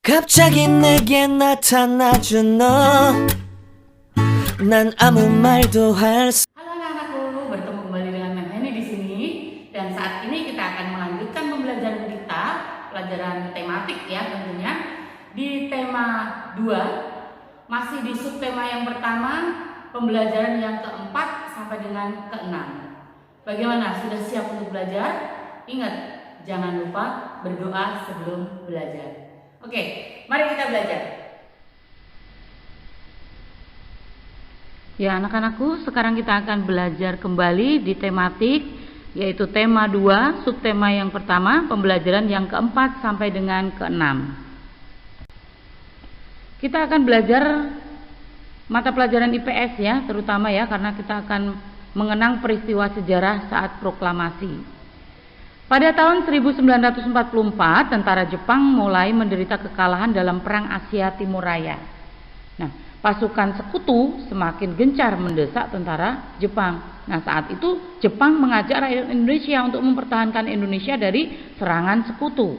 갑자기 내게 나타나준 너, 난 아무 말도 할 수. Halo anak-anakku, bertemu kembali dengan Mem Heni di sini. Dan saat ini kita akan melanjutkan pembelajaran kita, pelajaran tematik ya tentunya. Di tema 2, masih di subtema yang pertama, pembelajaran yang keempat sampai dengan keenam. Bagaimana? Sudah siap untuk belajar? Ingat, jangan lupa berdoa sebelum belajar. Oke, mari kita belajar. Ya anak-anakku, sekarang kita akan belajar kembali di tematik, yaitu tema 2, subtema yang pertama, pembelajaran yang keempat sampai dengan keenam. Kita akan belajar mata pelajaran IPS ya, terutama ya, karena kita akan mengenang peristiwa sejarah saat proklamasi. Pada tahun 1944, tentara Jepang mulai menderita kekalahan dalam Perang Asia Timur Raya. Nah, pasukan sekutu semakin gencar mendesak tentara Jepang. Nah, saat itu Jepang mengajak rakyat Indonesia untuk mempertahankan Indonesia dari serangan sekutu.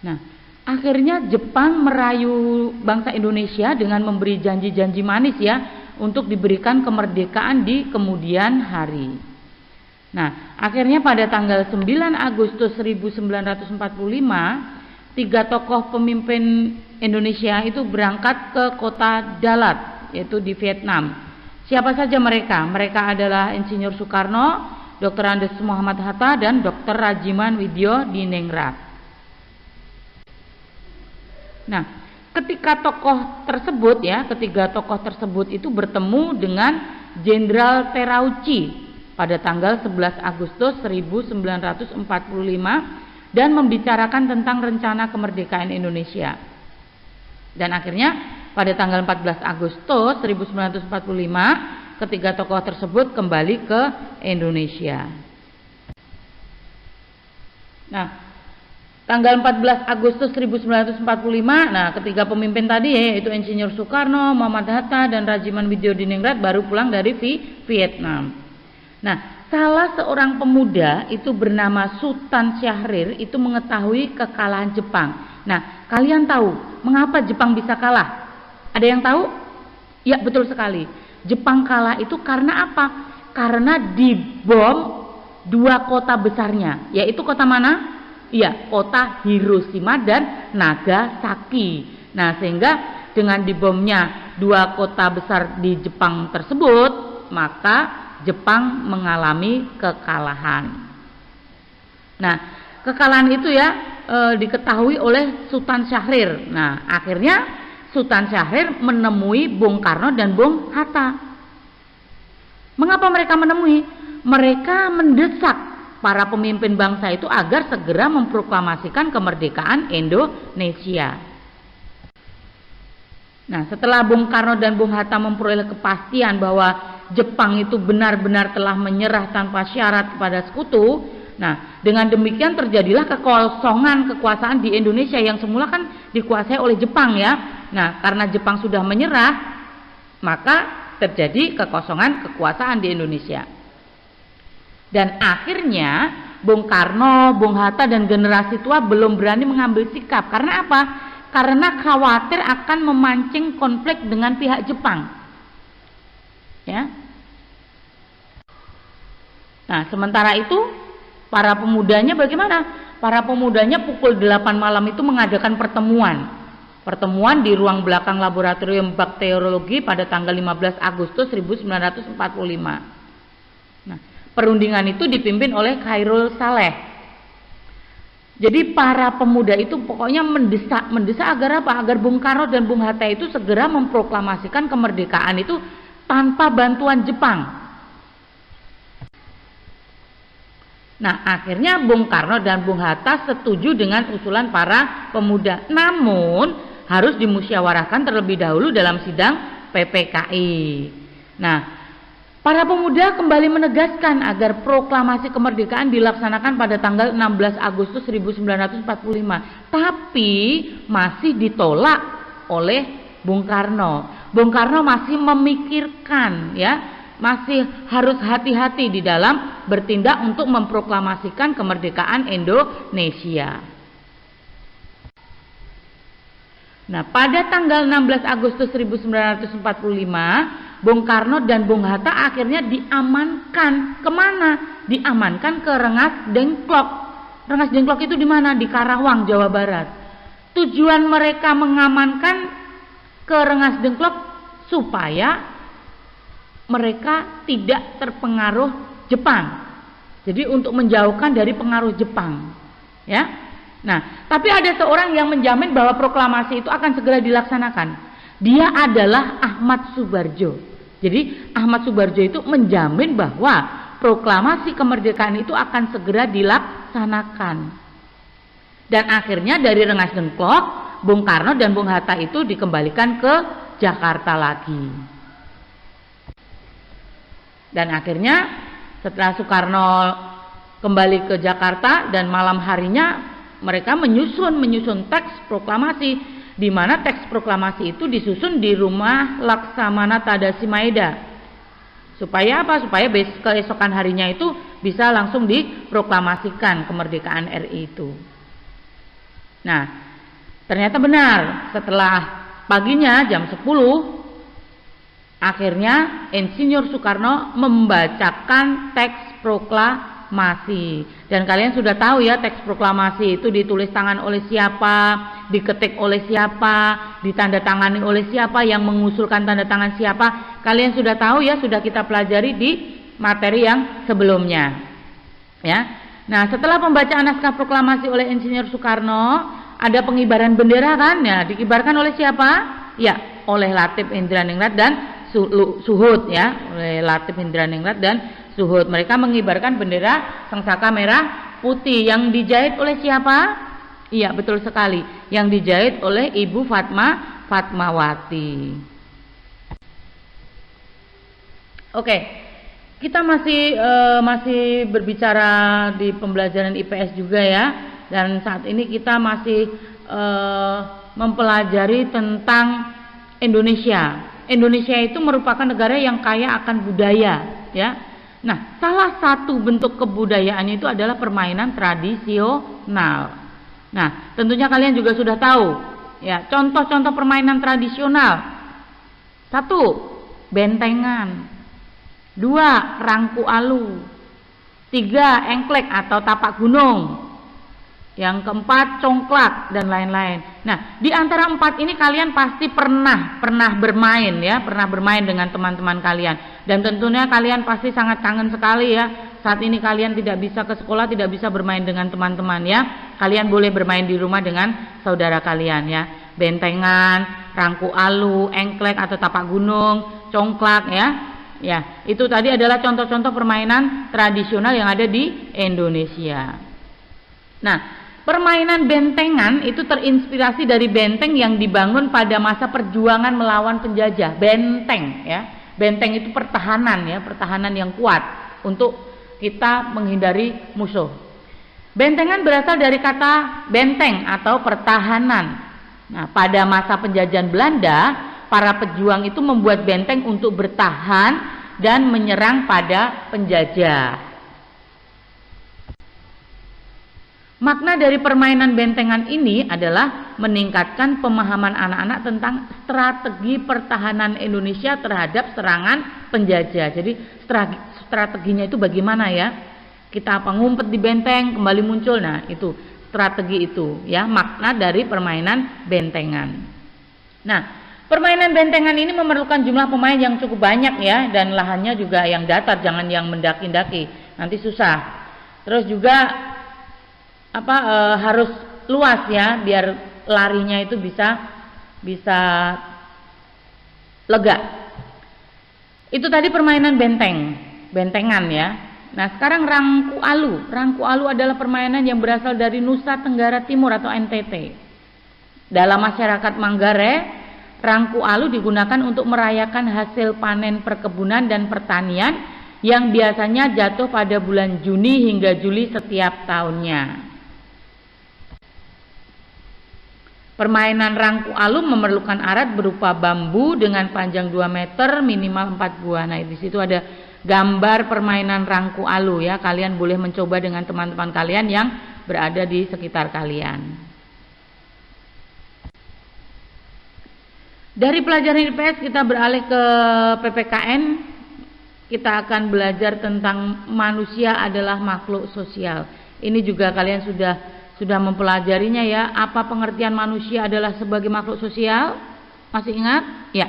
Nah, akhirnya Jepang merayu bangsa Indonesia dengan memberi janji-janji manis ya, untuk diberikan kemerdekaan di kemudian hari. Nah, akhirnya pada tanggal 9 Agustus 1945, 3 tokoh pemimpin Indonesia itu berangkat ke kota Dalat, yaitu di Vietnam. Siapa saja mereka? Mereka adalah Insinyur Soekarno, Dr. Andes Muhammad Hatta, dan Dr. Rajiman Widyo Diningrat. Nah, ketiga tokoh tersebut itu bertemu dengan Jenderal Terauchi pada tanggal 11 Agustus 1945 dan membicarakan tentang rencana kemerdekaan Indonesia. Dan akhirnya pada tanggal 14 Agustus 1945 ketiga tokoh tersebut kembali ke Indonesia. Nah, tanggal 14 Agustus 1945, nah ketiga pemimpin tadi yaitu Insinyur Soekarno, Muhammad Hatta, dan Rajiman Widyo Diningrat baru pulang dari Vietnam. Nah, salah seorang pemuda itu bernama Sultan Syahrir itu mengetahui kekalahan Jepang. Nah, kalian tahu mengapa Jepang bisa kalah? Ada yang tahu? Ya, betul sekali. Jepang kalah itu karena apa? Karena dibom 2 kota besarnya. Yaitu kota mana? Iya, kota Hiroshima dan Nagasaki. Nah, sehingga dengan dibomnya 2 kota besar di Jepang tersebut, maka Jepang mengalami kekalahan. Nah, kekalahan itu ya diketahui oleh Sultan Syahrir. Nah, akhirnya Sultan Syahrir menemui Bung Karno dan Bung Hatta. Mengapa mereka menemui? Mereka mendesak para pemimpin bangsa itu agar segera memproklamasikan kemerdekaan Indonesia. Nah, setelah Bung Karno dan Bung Hatta memperoleh kepastian bahwa Jepang itu benar-benar telah menyerah tanpa syarat kepada sekutu, nah dengan demikian terjadilah kekosongan kekuasaan di Indonesia yang semula kan dikuasai oleh Jepang ya. Nah, karena Jepang sudah menyerah, maka terjadi kekosongan kekuasaan di Indonesia. Dan akhirnya Bung Karno, Bung Hatta, dan generasi tua belum berani mengambil sikap. Karena apa? Karena khawatir akan memancing konflik dengan pihak Jepang. Ya. Nah, sementara itu para pemudanya bagaimana? Para pemudanya pukul 8 malam itu mengadakan pertemuan di ruang belakang laboratorium bakteriologi pada tanggal 15 Agustus 1945. Nah, perundingan itu dipimpin oleh Khairul Saleh. Jadi para pemuda itu pokoknya mendesak agar apa? Agar Bung Karno dan Bung Hatta itu segera memproklamasikan kemerdekaan itu tanpa bantuan Jepang. Nah, akhirnya Bung Karno dan Bung Hatta setuju dengan usulan para pemuda. Namun, harus dimusyawarahkan terlebih dahulu dalam sidang PPKI. Nah, para pemuda kembali menegaskan agar proklamasi kemerdekaan dilaksanakan pada tanggal 16 Agustus 1945. Tapi masih ditolak oleh Bung Karno. Bung Karno masih memikirkan ya, masih harus hati-hati di dalam bertindak untuk memproklamasikan kemerdekaan Indonesia. Nah, pada tanggal 16 Agustus 1945, Bung Karno dan Bung Hatta akhirnya diamankan. Kemana? Diamankan ke Rengas Dengklok. Rengas Dengklok itu di mana? Di Karawang, Jawa Barat. Tujuan mereka mengamankan ke Rengas Dengklok supaya mereka tidak terpengaruh Jepang. Jadi untuk menjauhkan dari pengaruh Jepang, ya. Nah, tapi ada seorang yang menjamin bahwa proklamasi itu akan segera dilaksanakan. Dia adalah Ahmad Subarjo. Jadi Ahmad Subarjo itu menjamin bahwa proklamasi kemerdekaan itu akan segera dilaksanakan. Dan akhirnya dari Rengas Dengklok, Bung Karno dan Bung Hatta itu dikembalikan ke Jakarta lagi. Dan akhirnya setelah Soekarno kembali ke Jakarta dan malam harinya mereka menyusun teks proklamasi, di mana teks proklamasi itu disusun di rumah Laksamana Tadasi Maeda. Supaya apa? Supaya keesokan harinya itu bisa langsung diproklamasikan kemerdekaan RI itu. Nah, ternyata benar, setelah paginya jam 10 akhirnya Insinyur Soekarno membacakan teks proklamasi. Dan kalian sudah tahu ya, teks proklamasi itu ditulis tangan oleh siapa, diketik oleh siapa, ditandatangani oleh siapa, yang mengusulkan tanda tangan siapa. Kalian sudah tahu ya, sudah kita pelajari di materi yang sebelumnya. Ya. Nah, setelah pembacaan naskah proklamasi oleh Insinyur Soekarno, ada pengibaran bendera kan? Ya, dikibarkan oleh siapa? Ya, oleh Latif Indraningrat dan Suhut ya, oleh Latif Indraningrat dan Suhut. Mereka mengibarkan bendera Sangsaka merah putih yang dijahit oleh siapa? Iya, betul sekali. Yang dijahit oleh Ibu Fatmawati. Oke. Kita masih berbicara di pembelajaran IPS juga ya. Dan saat ini kita masih mempelajari tentang Indonesia. Indonesia itu merupakan negara yang kaya akan budaya ya. Nah, salah satu bentuk kebudayaannya itu adalah permainan tradisional. Nah, tentunya kalian juga sudah tahu ya, contoh-contoh permainan tradisional. 1. Bentengan. 2. Rangku alu. 3. Engklek atau tapak gunung. Yang keempat, congklak dan lain-lain. Nah, di antara 4 ini kalian pasti pernah bermain ya, pernah bermain dengan teman-teman kalian. Dan tentunya kalian pasti sangat kangen sekali ya. Saat ini kalian tidak bisa ke sekolah, tidak bisa bermain dengan teman-teman ya. Kalian boleh bermain di rumah dengan saudara kalian ya. Bentengan, rangku alu, engklek atau tapak gunung, congklak ya. Ya, itu tadi adalah contoh-contoh permainan tradisional yang ada di Indonesia. Nah, permainan bentengan itu terinspirasi dari benteng yang dibangun pada masa perjuangan melawan penjajah. Benteng ya. Benteng itu pertahanan ya, pertahanan yang kuat untuk kita menghindari musuh. Bentengan berasal dari kata benteng atau pertahanan. Nah, pada masa penjajahan Belanda, para pejuang itu membuat benteng untuk bertahan dan menyerang pada penjajah. Makna dari permainan bentengan ini adalah meningkatkan pemahaman anak-anak tentang strategi pertahanan Indonesia terhadap serangan penjajah. Jadi strateginya itu bagaimana ya? Kita ngumpet di benteng, kembali muncul. Nah, itu strategi itu ya, makna dari permainan bentengan. Nah, permainan bentengan ini memerlukan jumlah pemain yang cukup banyak ya, dan lahannya juga yang datar, jangan yang mendaki-daki. Nanti susah. Terus juga harus luas ya, biar larinya itu bisa lega. Itu tadi permainan bentengan ya. Nah, sekarang rangku alu. Rangku alu adalah permainan yang berasal dari Nusa Tenggara Timur atau NTT. Dalam masyarakat Manggarai, rangku alu digunakan untuk merayakan hasil panen perkebunan dan pertanian yang biasanya jatuh pada bulan Juni hingga Juli setiap tahunnya. Permainan rangku alu memerlukan alat berupa bambu dengan panjang 2 meter, minimal 4 buah. Nah, di situ ada gambar permainan rangku alu ya. Kalian boleh mencoba dengan teman-teman kalian yang berada di sekitar kalian. Dari pelajaran IPS kita beralih ke PPKN. Kita akan belajar tentang manusia adalah makhluk sosial. Ini juga kalian sudah mempelajarinya ya. Apa pengertian manusia adalah sebagai makhluk sosial? Masih ingat? Ya.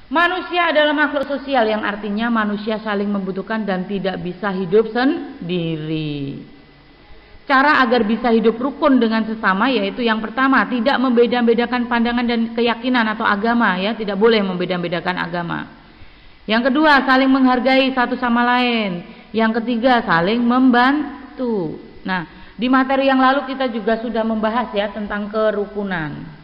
Manusia adalah makhluk sosial yang artinya manusia saling membutuhkan dan tidak bisa hidup sendiri. Cara agar bisa hidup rukun dengan sesama yaitu yang pertama, tidak membeda-bedakan pandangan dan keyakinan atau agama ya, tidak boleh membeda-bedakan agama. Yang kedua, saling menghargai satu sama lain. Yang ketiga, saling membantu. Nah, di materi yang lalu kita juga sudah membahas ya tentang kerukunan.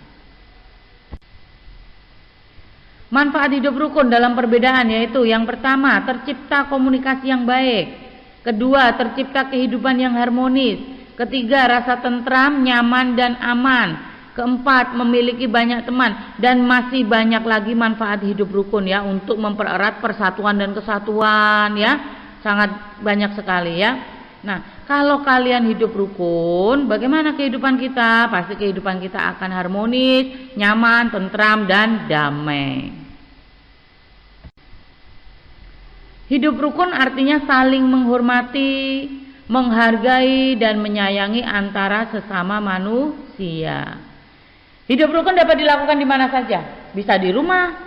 Manfaat hidup rukun dalam perbedaan yaitu yang pertama, tercipta komunikasi yang baik. Kedua, tercipta kehidupan yang harmonis. Ketiga, rasa tentram, nyaman dan aman. Keempat, memiliki banyak teman. Dan masih banyak lagi manfaat hidup rukun ya, untuk mempererat persatuan dan kesatuan ya. Sangat banyak sekali ya. Nah, kalau kalian hidup rukun, bagaimana kehidupan kita? Pasti kehidupan kita akan harmonis, nyaman, tentram dan damai. Hidup rukun artinya saling menghormati, menghargai dan menyayangi antara sesama manusia. Hidup rukun dapat dilakukan di mana saja, bisa di rumah,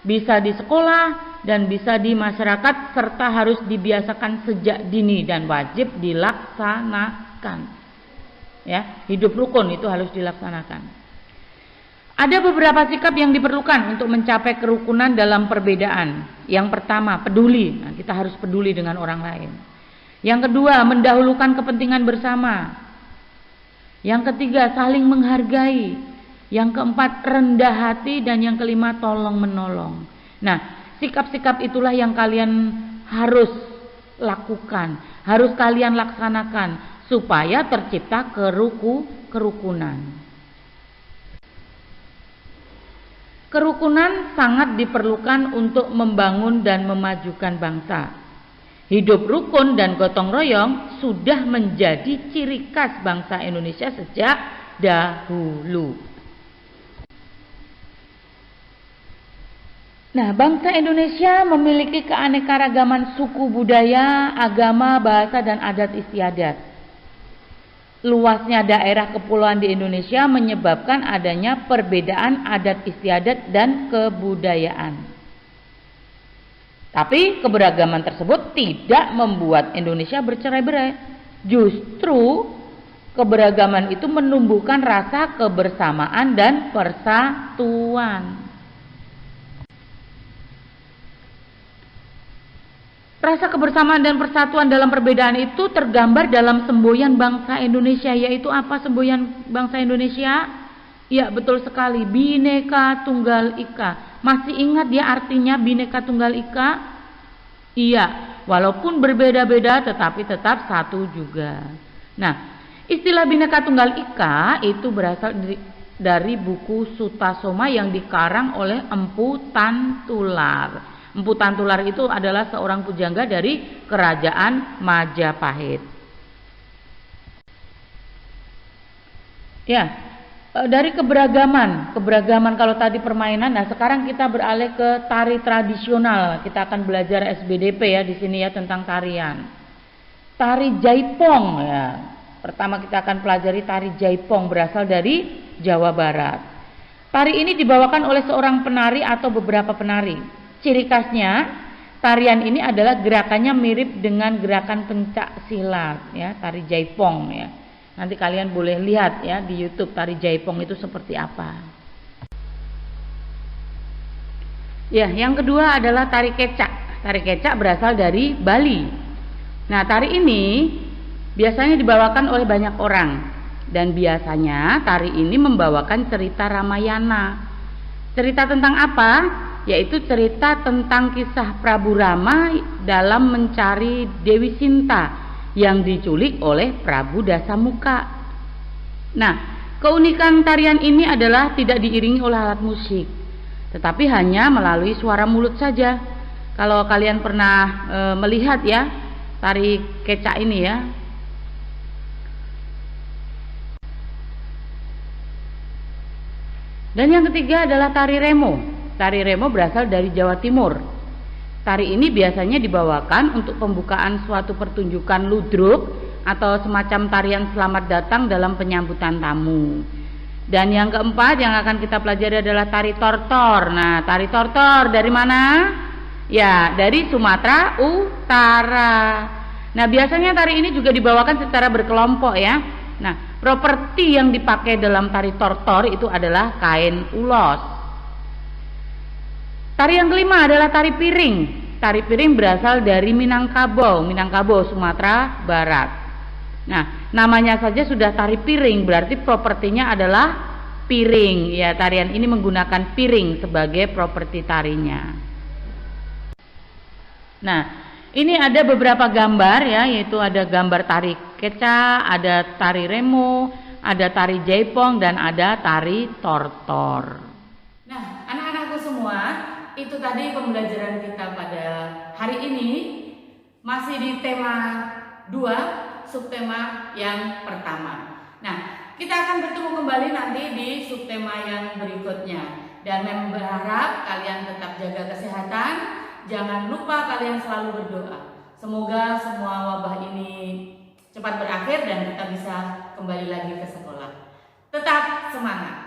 bisa di sekolah, dan bisa di masyarakat, serta harus dibiasakan sejak dini dan wajib dilaksanakan. Ya, hidup rukun itu harus dilaksanakan. Ada beberapa sikap yang diperlukan untuk mencapai kerukunan dalam perbedaan. Yang pertama, peduli. Nah, kita harus peduli dengan orang lain. Yang kedua, mendahulukan kepentingan bersama. Yang ketiga, saling menghargai. Yang keempat, rendah hati. Dan yang kelima, tolong menolong. Nah, sikap-sikap itulah yang kalian harus lakukan, harus kalian laksanakan supaya tercipta kerukunan. Kerukunan sangat diperlukan untuk membangun dan memajukan bangsa. Hidup rukun dan gotong royong sudah menjadi ciri khas bangsa Indonesia sejak dahulu. Nah, bangsa Indonesia memiliki keanekaragaman suku budaya, agama, bahasa, dan adat istiadat. Luasnya daerah kepulauan di Indonesia menyebabkan adanya perbedaan adat istiadat dan kebudayaan. Tapi keberagaman tersebut tidak membuat Indonesia bercerai-berai. Justru keberagaman itu menumbuhkan rasa kebersamaan dan persatuan. Rasa kebersamaan dan persatuan dalam perbedaan itu tergambar dalam semboyan bangsa Indonesia. Yaitu apa semboyan bangsa Indonesia? Ya, betul sekali, Bhinneka Tunggal Ika. Masih ingat ya artinya Bhinneka Tunggal Ika? Iya, walaupun berbeda-beda tetapi tetap satu juga. Nah, istilah Bhinneka Tunggal Ika itu berasal dari buku Sutasoma yang dikarang oleh Empu Tantular. Empu Tantular itu adalah seorang pujangga dari kerajaan Majapahit. Ya, dari keberagaman kalau tadi permainan, nah sekarang kita beralih ke tari tradisional. Kita akan belajar SBDP ya di sini ya tentang tarian. Tari Jaipong ya. Pertama kita akan pelajari tari Jaipong, berasal dari Jawa Barat. Tari ini dibawakan oleh seorang penari atau beberapa penari. Ciri khasnya tarian ini adalah gerakannya mirip dengan gerakan pencak silat ya, tari Jaipong ya. Nanti kalian boleh lihat ya di YouTube tari Jaipong itu seperti apa. Ya, yang kedua adalah tari kecak. Tari kecak berasal dari Bali. Nah, tari ini biasanya dibawakan oleh banyak orang dan biasanya tari ini membawakan cerita Ramayana. Cerita tentang apa? Yaitu cerita tentang kisah Prabu Rama dalam mencari Dewi Sinta yang diculik oleh Prabu Dasamuka. Nah, keunikan tarian ini adalah tidak diiringi oleh alat musik, tetapi hanya melalui suara mulut saja. Kalau kalian pernah melihat ya tari kecak ini ya, Dan yang ketiga adalah tari remo. Tari remo berasal dari Jawa Timur. Tari ini biasanya dibawakan untuk pembukaan suatu pertunjukan ludruk atau semacam tarian selamat datang dalam penyambutan tamu. Dan yang keempat yang akan kita pelajari adalah tari tortor. Nah, tari tortor dari mana? Ya, dari Sumatera Utara. Nah, biasanya tari ini juga dibawakan secara berkelompok ya. Nah, properti yang dipakai dalam tari tortor itu adalah kain ulos. Tari yang kelima adalah tari piring. Tari piring berasal dari Minangkabau, Sumatera Barat. Nah, namanya saja sudah tari piring, berarti propertinya adalah piring. Ya, tarian ini menggunakan piring sebagai properti tarinya. Nah, ini ada beberapa gambar ya, yaitu ada gambar tari keca, ada tari remo, ada tari jaipong, dan ada tari tortor. Nah, anak-anakku semua, itu tadi pembelajaran kita pada hari ini. Masih di tema 2, subtema yang pertama. Nah, kita akan bertemu kembali nanti di subtema yang berikutnya. Dan memang berharap kalian tetap jaga kesehatan. Jangan lupa kalian selalu berdoa. Semoga semua wabah ini cepat berakhir dan kita bisa kembali lagi ke sekolah. Tetap semangat.